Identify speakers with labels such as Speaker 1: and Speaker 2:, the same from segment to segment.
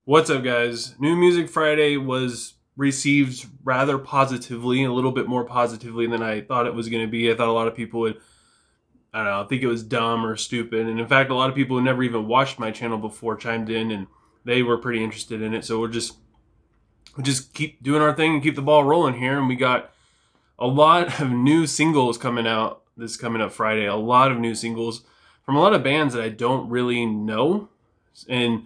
Speaker 1: What's up, guys? New Music Friday was received rather positively, a little bit more positively than I thought it was going to be. I thought a lot of people would, I don't know, think it was dumb or stupid. And in fact, a lot of people who never even watched my channel before chimed in and they were pretty interested in it. So we'll just keep doing our thing and keep the ball rolling here. And we got a lot of new singles coming out this coming up Friday. A lot of new singles from a lot of bands that I don't really know. And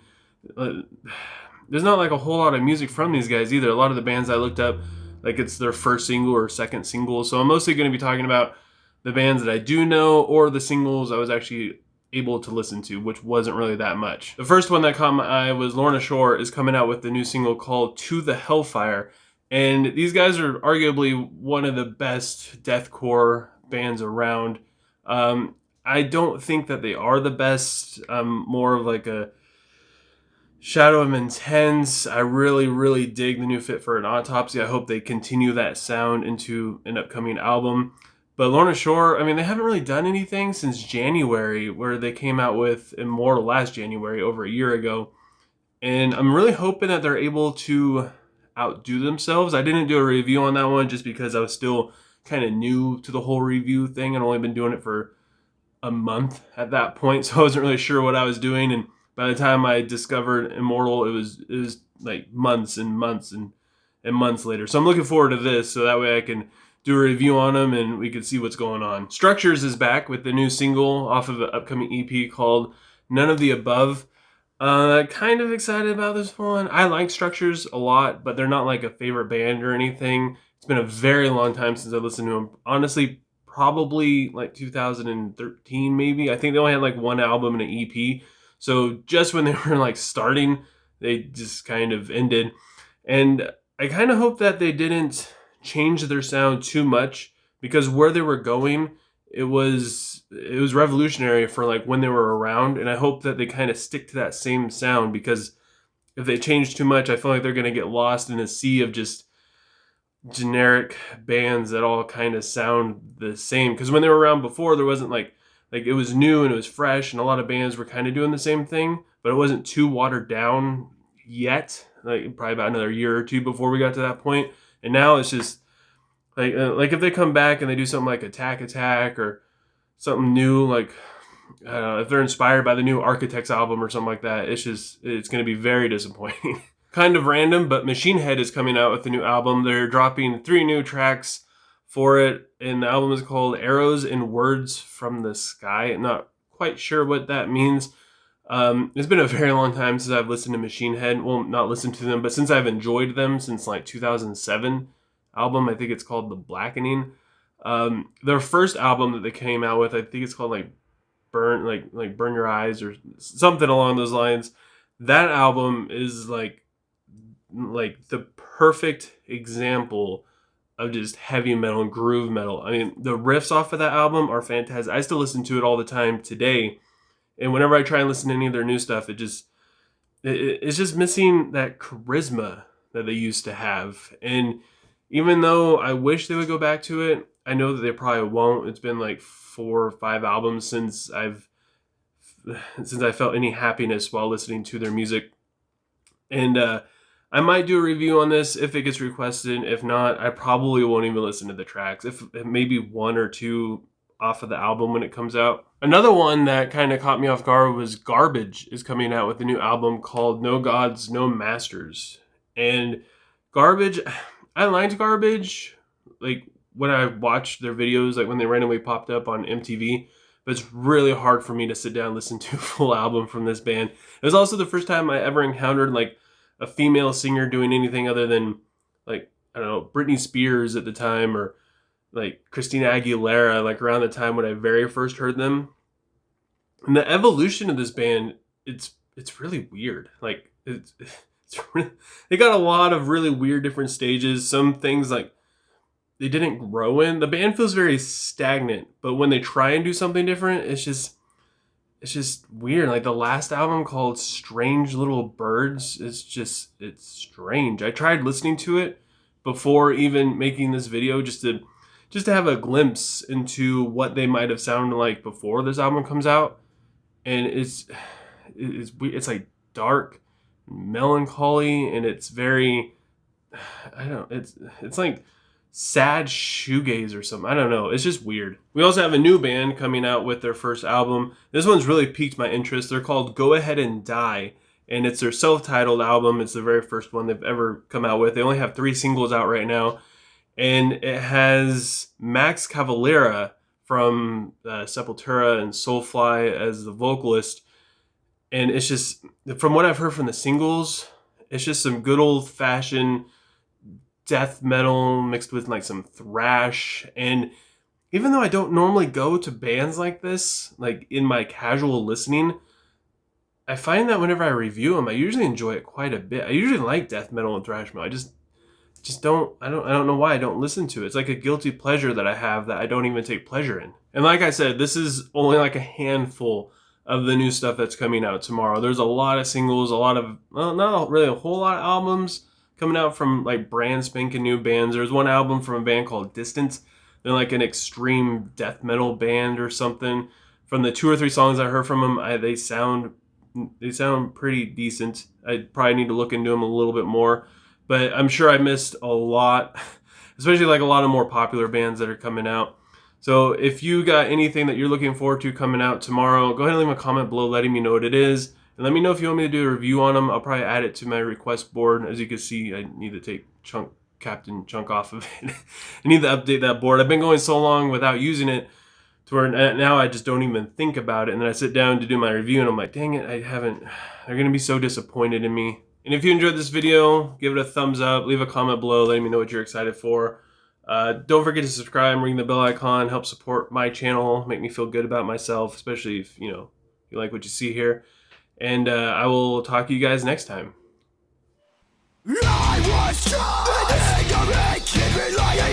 Speaker 1: there's not like a whole lot of music from these guys either. A lot of the bands I looked up, like it's their first single or second single. So I'm mostly going to be talking about the bands that I do know or the singles I was actually able to listen to, which wasn't really that much. The first one that caught my eye was Lorna Shore is coming out with the new single called To the Hellfire. And these guys are arguably one of the best deathcore bands around. I don't think that they are the best. More of like a Shadow of Intense. I really dig the new Fit for an Autopsy. I hope they continue that sound into an upcoming album. But Lorna Shore, I mean, they haven't really done anything since January, where they came out with Immortal last January, over a year ago. And I'm really hoping that they're able to outdo themselves. I didn't do a review on that one just because I was still kind of new to the whole review thing. I'd only been doing it for a month at that point, so I wasn't really sure what I was doing. And by the time I discovered Immortal, it was like months and months and months later. So I'm looking forward to this, so that way I can do a review on them and we can see what's going on. Structures is back with the new single off of an upcoming EP called None of the Above. Kind of excited about this one. I like Structures a lot, but they're not like a favorite band or anything. It's been a very long time since I listened to them. Honestly, probably like 2013 maybe. I think they only had like one album and an EP. So just when they were like starting, they just kind of ended. And I kind of hope that they didn't change their sound too much, because where they were going, it was revolutionary for like when they were around. And I hope that they kind of stick to that same sound, because if they change too much, I feel like they're going to get lost in a sea of just generic bands that all kind of sound the same. Because when they were around before, there wasn't like it was new and it was fresh, and a lot of bands were kind of doing the same thing, but it wasn't too watered down yet. Like probably about another year or two before we got to that point. And now it's just like if they come back and they do something like Attack or something new, like I don't know, if they're inspired by the new Architects album or something like that, it's going to be very disappointing. Kind of random, but Machine Head is coming out with a new album. They're dropping 3 new tracks for it, and the album is called Arrows and Words from the Sky. I'm not quite sure what that means. It's been a very long time since I've listened to Machine Head. Well, not listened to them, but since I've enjoyed them since like 2007 album. I think it's called The Blackening. Their first album that they came out with, I think it's called like Burn Your Eyes or something along those lines. That album is like the perfect example of just heavy metal and groove metal. I mean, the riffs off of that album are fantastic. I still listen to it all the time today. And whenever I try and listen to any of their new stuff, it's just missing that charisma that they used to have. And even though I wish they would go back to it, I know that they probably won't. It's been like 4 or 5 albums since I felt any happiness while listening to their music. And I might do a review on this if it gets requested. If not, I probably won't even listen to the tracks. If maybe 1 or 2 off of the album when it comes out. Another one that kind of caught me off guard was Garbage is coming out with a new album called No Gods, No Masters. And Garbage, I liked Garbage like when I watched their videos, like when they randomly popped up on MTV. But it's really hard for me to sit down and listen to a full album from this band. It was also the first time I ever encountered like a female singer doing anything other than like, I don't know, Britney Spears at the time, or like Christina Aguilera, like around the time when I very first heard them. And the evolution of this band, it's really weird. Like they got a lot of really weird different stages. Some things like they didn't grow in. The band feels very stagnant, but when they try and do something different, it's just weird. Like the last album called Strange Little Birds, it's strange. I tried listening to it before even making this video just to have a glimpse into what they might have sounded like before this album comes out. And it's like dark melancholy, and it's very, I don't, it's like sad shoegaze or something. I don't know. It's just weird. We also have a new band coming out with their first album. This one's really piqued my interest. They're called Go Ahead and Die, and it's their self-titled album. It's the very first one they've ever come out with. They only have 3 singles out right now, and it has Max Cavalera from Sepultura and Soulfly as the vocalist. And it's just, from what I've heard from the singles, it's just some good old-fashioned death metal mixed with like some thrash. And even though I don't normally go to bands like this, like in my casual listening, I find that whenever I review them, I usually enjoy it quite a bit. I usually like death metal and thrash metal. I don't know why I don't listen to it. It's like a guilty pleasure that I have that I don't even take pleasure in. And like I said, this is only like a handful of the new stuff that's coming out tomorrow. There's a lot of singles, a lot of, well, not really a whole lot of albums coming out from like brand spanking new bands. There's one album from a band called Distance. They're like an extreme death metal band or something. From the 2 or 3 songs I heard from them, they sound pretty decent. I probably need to look into them a little bit more, but I'm sure I missed a lot, especially like a lot of more popular bands that are coming out. So if you got anything that you're looking forward to coming out tomorrow, go ahead and leave a comment below letting me know what it is. And let me know if you want me to do a review on them. I'll probably add it to my request board. As you can see, I need to take Captain Chunk off of it. I need to update that board. I've been going so long without using it to where now I just don't even think about it. And then I sit down to do my review and I'm like, dang it, I haven't. They're going to be so disappointed in me. And if you enjoyed this video, give it a thumbs up. Leave a comment below letting me know what you're excited for. Don't forget to subscribe, ring the bell icon, help support my channel, make me feel good about myself, especially if, you like what you see here. And I will talk to you guys next time. I was trying to make it